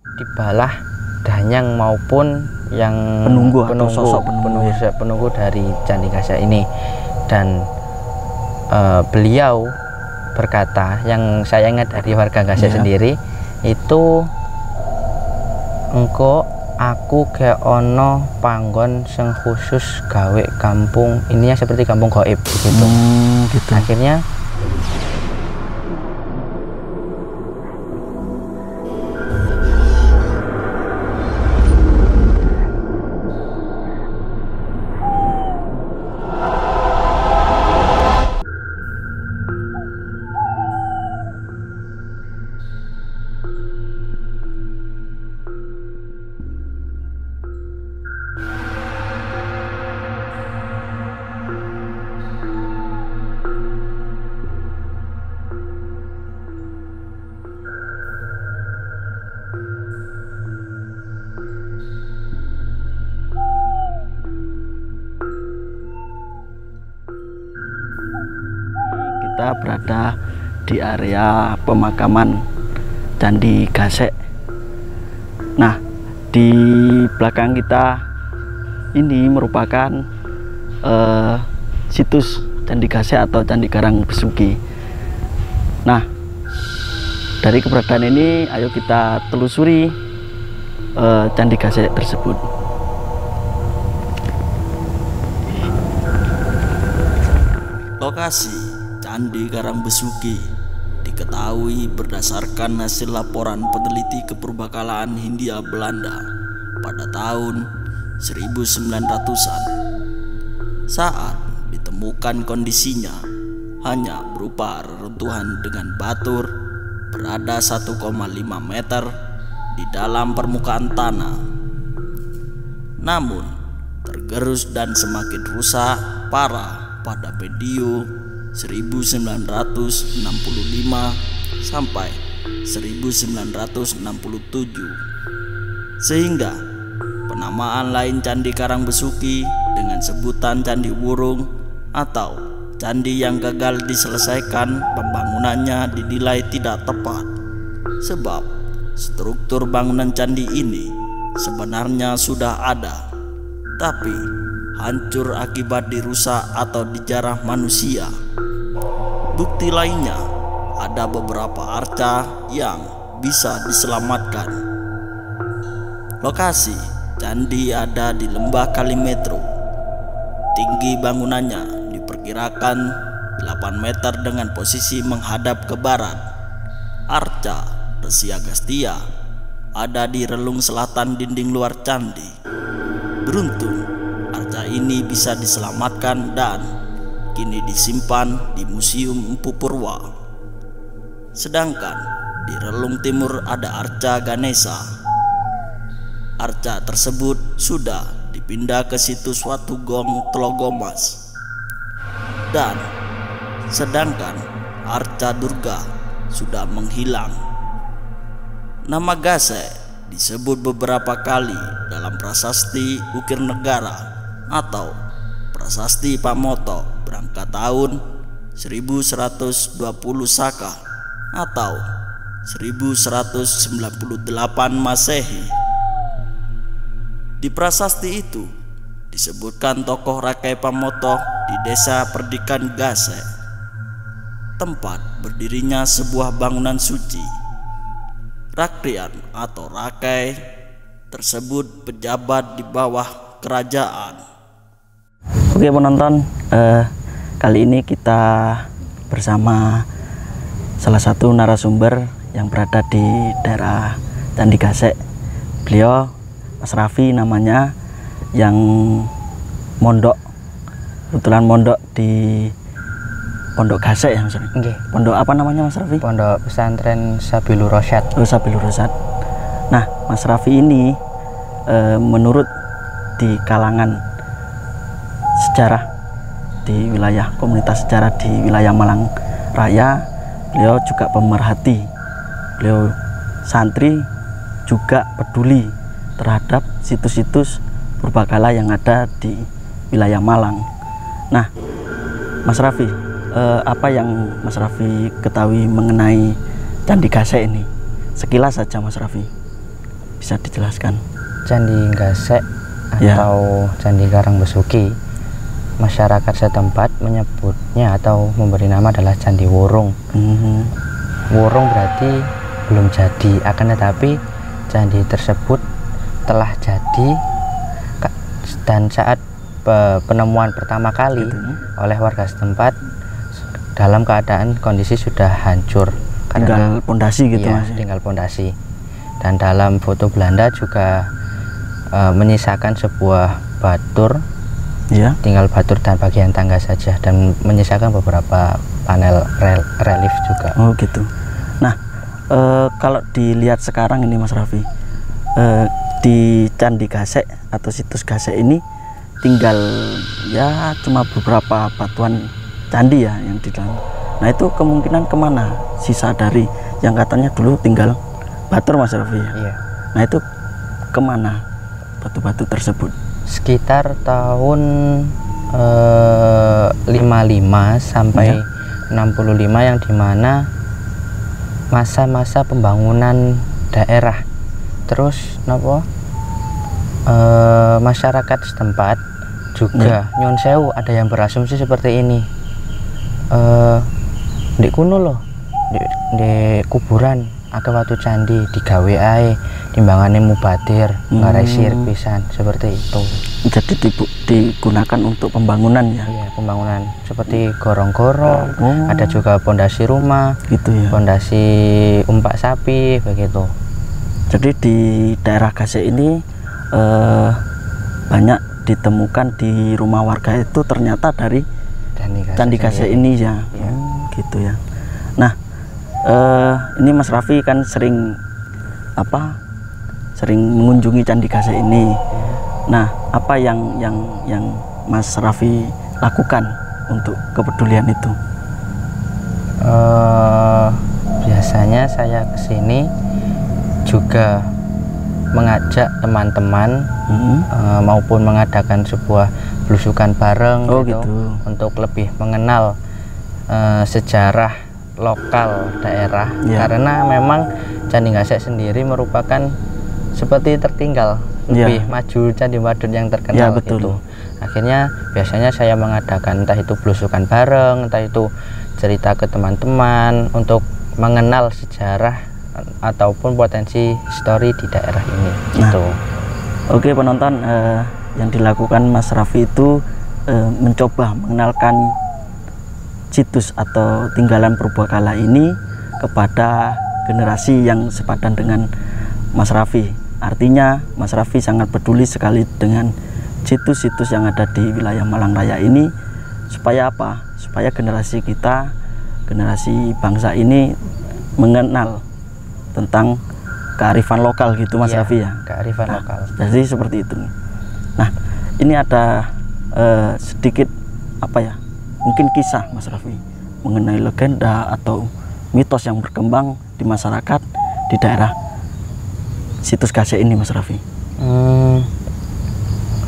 di Balah, Danyang maupun yang penunggu dari Candi Gasek ini. Dan beliau berkata, yang saya ingat dari warga Gasek sendiri itu, engko aku ke ono panggon sing khusus gawe kampung ini yang seperti kampung gaib gitu. Gitu. Akhirnya kita berada di area pemakaman Candi Gasek. Nah, di belakang kita ini merupakan situs Candi Gasek atau Candi Karang Besuki. Nah, dari keberadaan ini ayo kita telusuri Candi Gasek tersebut. Lokasi Candi Karang Besuki diketahui berdasarkan hasil laporan peneliti kepurbakalaan Hindia Belanda pada tahun 1900-an. Saat ditemukan kondisinya hanya berupa reruntuhan dengan batur berada 1,5 meter di dalam permukaan tanah. Namun tergerus dan semakin rusak parah pada medio 1965 sampai 1967, sehingga penamaan lain Candi Karang Besuki dengan sebutan Candi Wurung atau candi yang gagal diselesaikan pembangunannya dinilai tidak tepat, sebab struktur bangunan candi ini sebenarnya sudah ada, tapi hancur akibat dirusak atau dijarah manusia. Bukti lainnya, ada beberapa arca yang bisa diselamatkan. Lokasi candi ada di Lembah Kalimetro. Tinggi bangunannya diperkirakan 8 meter dengan posisi menghadap ke barat. Arca Resi Agastya ada di relung selatan dinding luar candi. Beruntung arca ini bisa diselamatkan dan kini disimpan di Museum Empu Purwa. Sedangkan di relung timur ada arca Ganesha. Arca tersebut sudah dipindah ke situs Watu Gong Tlogomas. Dan sedangkan arca Durga sudah menghilang. Nama Gasek disebut beberapa kali dalam prasasti Ukir Negara atau prasasti Pamoto berangkat tahun 1120 Saka atau 1198 Masehi. Di prasasti itu disebutkan tokoh Rakai Pamoto di desa Perdikan Gasek, tempat berdirinya sebuah bangunan suci. Rakrian atau Rakai tersebut pejabat di bawah kerajaan. Oke penonton, kali ini kita bersama salah satu narasumber yang berada di daerah Candi Gasek. Beliau Mas Raffi namanya, yang mondok, kebetulan mondok di Pondok Gasek ya Mas Raffi? Okay. Pondok apa namanya Mas Raffi? Pondok Pesantren Sabilur Rasyad. Oh, Sabilur Rasyad. Nah, Mas Raffi ini menurut di kalangan sejarah di wilayah komunitas sejarah di wilayah Malang Raya, beliau juga pemerhati, beliau santri, juga peduli terhadap situs-situs purbakala yang ada di wilayah Malang. Nah, Mas Raffi, apa yang Mas Raffi ketahui mengenai Candi Gasek ini? Sekilas saja Mas Raffi. bisa dijelaskan? Candi Gasek Ya. atau Candi Karangbesuki, masyarakat setempat menyebutnya atau memberi nama adalah Candi Wurung. Wurung berarti belum jadi, akan tetapi candi tersebut telah jadi dan saat penemuan pertama kali Gitu. oleh warga setempat dalam keadaan kondisi sudah hancur Tinggal pondasi gitu iya, Mas. tinggal pondasi. Dan dalam foto Belanda juga menyisakan sebuah batur, Iya. tinggal batur dan bagian tangga saja, dan menyisakan beberapa panel relief juga. Oh gitu. Nah, kalau dilihat sekarang ini Mas Raffi, di Candi Gasek atau situs Gasek ini tinggal ya cuma beberapa batuan candi ya yang di dalam. Nah itu kemungkinan kemana sisa dari yang katanya dulu tinggal batur Mas Raffi ya? Iya. Nah itu kemana batu-batu tersebut? Sekitar tahun 55 sampai 65 yang dimana masa-masa pembangunan daerah. Terus masyarakat setempat juga nyun sewu, ada yang berasumsi seperti ini. Di kuno loh, di kuburan akeh watu candi digawe ae timbangane mubadir ngarai sirik pisan, seperti itu. Jadi digunakan untuk pembangunan ya? Iya, pembangunan seperti gorong-gorong, ada juga pondasi rumah, Gitu ya. pondasi umpak sapi, begitu. Jadi di daerah Gasek ini banyak ditemukan di rumah warga itu ternyata dari Candi Gasek ini ya. Iya. Gitu ya. Nah, ini Mas Raffi kan sering mengunjungi Candi Gasek ini. Nah, apa yang Mas Raffi lakukan untuk kepedulian itu? Biasanya saya kesini juga mengajak teman-teman maupun mengadakan sebuah belusukan bareng gitu, untuk lebih mengenal sejarah lokal daerah, karena memang Candi Gasek sendiri merupakan seperti tertinggal, lebih maju Candi Madun yang terkenal itu. Akhirnya biasanya saya mengadakan entah itu belusukan bareng, entah itu cerita ke teman-teman untuk mengenal sejarah ataupun potensi story di daerah ini. Gitu. Oke penonton, yang dilakukan Mas Raffi itu mencoba mengenalkan situs atau tinggalan purbakala ini kepada generasi yang sepadan dengan Mas Raffi. Artinya Mas Raffi sangat peduli sekali dengan situs-situs yang ada di wilayah Malang Raya ini, supaya apa? Supaya generasi kita, generasi bangsa ini mengenal tentang kearifan lokal gitu Mas Raffi ya. Kearifan lokal. Jadi seperti itu. Nah, ini ada sedikit mungkin kisah Mas Raffi mengenai legenda atau mitos yang berkembang di masyarakat di daerah situs Gasek ini Mas Raffi.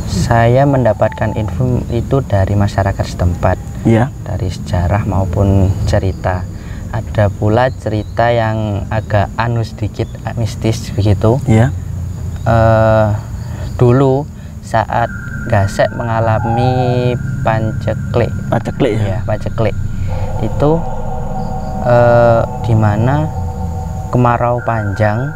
Saya mendapatkan info itu dari masyarakat setempat, dari sejarah maupun cerita. Ada pula cerita yang agak sedikit mistis begitu. Dulu saat Gasek mengalami paceklik itu, dimana kemarau panjang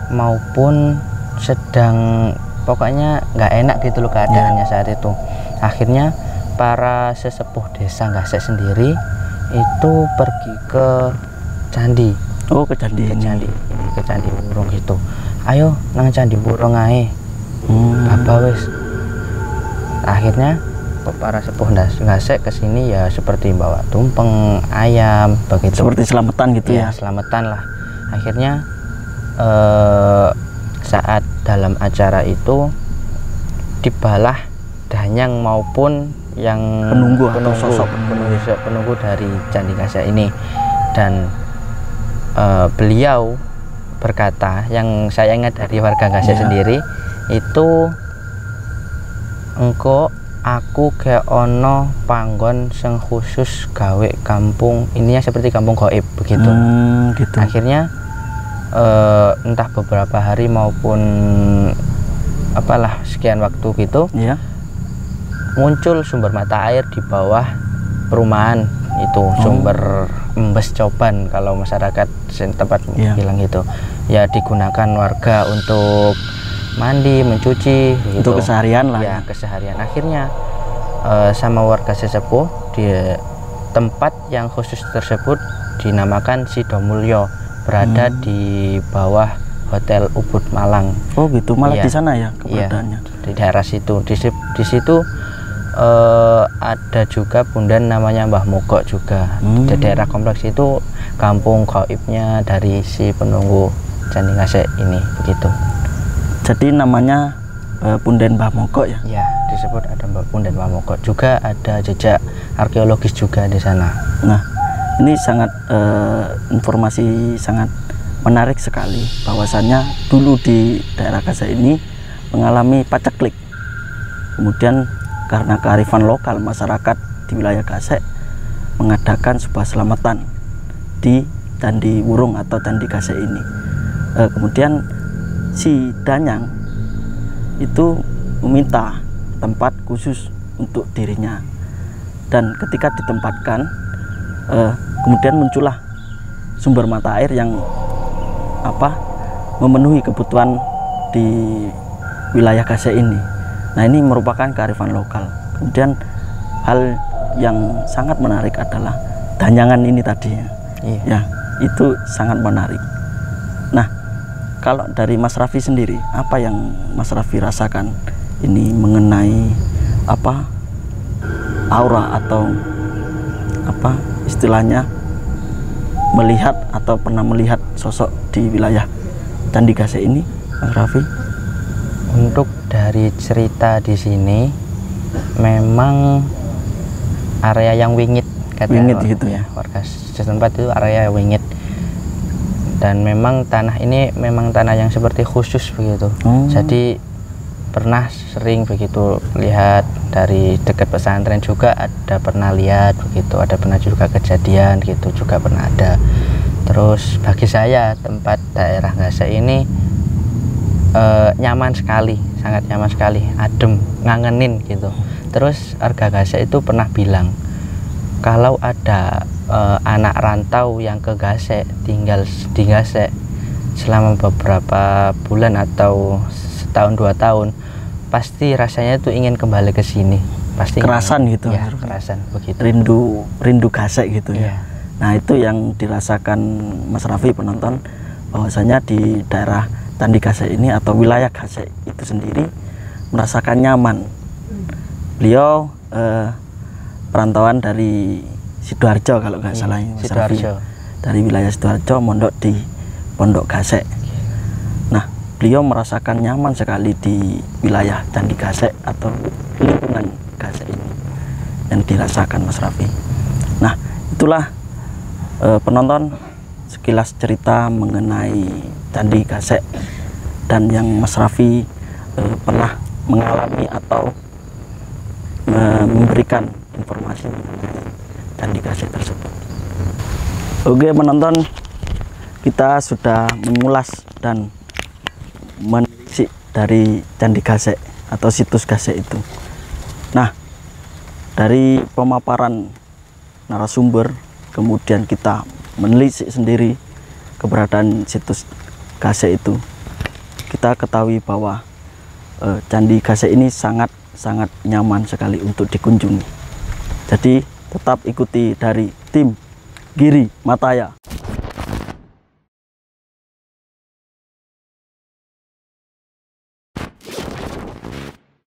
maupun sedang, pokoknya nggak enak gitu loh keadaannya saat itu. Akhirnya para sesepuh desa Gasek sendiri itu pergi ke candi. Ke Candi Wurung gitu. Ayo nang Candi Wurung ae. Apa wis. Akhirnya para sepuh Gasek kesini ya seperti bawa tumpeng, ayam, begitu. Seperti selamatan gitu ya. Selamatan lah. Akhirnya saat dalam acara itu dibalah danyang maupun yang penunggu dari Candi Gasek ini, dan beliau berkata, yang saya ingat dari warga Gasek sendiri itu, engko aku ke ono panggon sing khusus gawe kampung ini, yang seperti kampung gaib begitu. Gitu. Akhirnya entah beberapa hari maupun apalah sekian waktu gitu, muncul sumber mata air di bawah perumahan itu. Sumber embes coban kalau masyarakat tempat bilang gitu ya, digunakan warga untuk mandi, mencuci gitu. Untuk keseharian lah ya, keseharian. Akhirnya sama warga sesepuh di tempat yang khusus tersebut dinamakan Sidomulyo, berada di bawah Hotel Ubud Malang. Oh gitu, malah di sana ya keberadaannya. Di daerah situ. Di situ ada juga bundan namanya Mbah Mogok juga. Di daerah kompleks itu kampung gaibnya dari si penunggu Candi Gasek ini, begitu. Jadi namanya Punden Mbah Mogok ya? Ya, disebut ada Punden Mbah Mogok. Juga ada jejak arkeologis juga di sana. Nah, ini sangat informasi sangat menarik sekali, bahwasannya dulu di daerah Gasek ini mengalami paceklik. Kemudian karena kearifan lokal masyarakat di wilayah Gasek mengadakan sebuah selamatan di Candi Wurung atau Candi Gasek ini. Kemudian si Danyang itu meminta tempat khusus untuk dirinya, dan ketika ditempatkan kemudian muncullah sumber mata air yang memenuhi kebutuhan di wilayah Gasek ini. Nah, ini merupakan kearifan lokal. Kemudian hal yang sangat menarik adalah danyangan ini tadi ya, itu sangat menarik. Nah, kalau dari Mas Raffi sendiri, apa yang Mas Raffi rasakan ini mengenai aura atau istilahnya melihat atau pernah melihat sosok di wilayah Candi Gasek ini, Mas Raffi? Untuk dari cerita di sini memang area yang wingit, wingit gitu ya, warga setempat itu area wingit, dan memang tanah ini memang tanah yang seperti khusus begitu. Jadi pernah sering begitu lihat dari dekat pesantren juga ada pernah lihat begitu, ada pernah juga kejadian gitu juga pernah ada. Terus bagi saya tempat daerah Gasek ini nyaman sekali, sangat nyaman sekali, adem, ngangenin gitu. Terus warga Gasek itu pernah bilang kalau ada anak rantau yang ke Gasek, tinggal di Gasek selama beberapa bulan atau setahun 2 tahun, pasti rasanya tuh ingin kembali ke sini, pasti kerasan gitu ya, kerasan begitu, rindu Gasek gitu ya. Nah, itu yang dirasakan Mas Raffi penonton, bahwasanya di daerah Candi Gasek ini atau wilayah Gasek itu sendiri merasakan nyaman. Beliau perantauan dari Sidoarjo kalau nggak salah, Mas Raffi, dari wilayah Sidoarjo mondok di Pondok Gasek. Nah, beliau merasakan nyaman sekali di wilayah Candi Gasek atau lingkungan Gasek ini yang dirasakan Mas Raffi. Nah, itulah penonton sekilas cerita mengenai Candi Gasek, dan yang Mas Raffi pernah mengalami atau memberikan informasi mengenai Candi Gasek tersebut. Oke penonton, kita sudah mengulas dan menelisik dari Candi Gasek atau situs Gasek itu. Nah, dari pemaparan narasumber, kemudian kita menelisik sendiri keberadaan situs Gasek itu, kita ketahui bahwa Candi Gasek ini sangat nyaman sekali untuk dikunjungi. Jadi tetap ikuti dari tim Giri Mataya.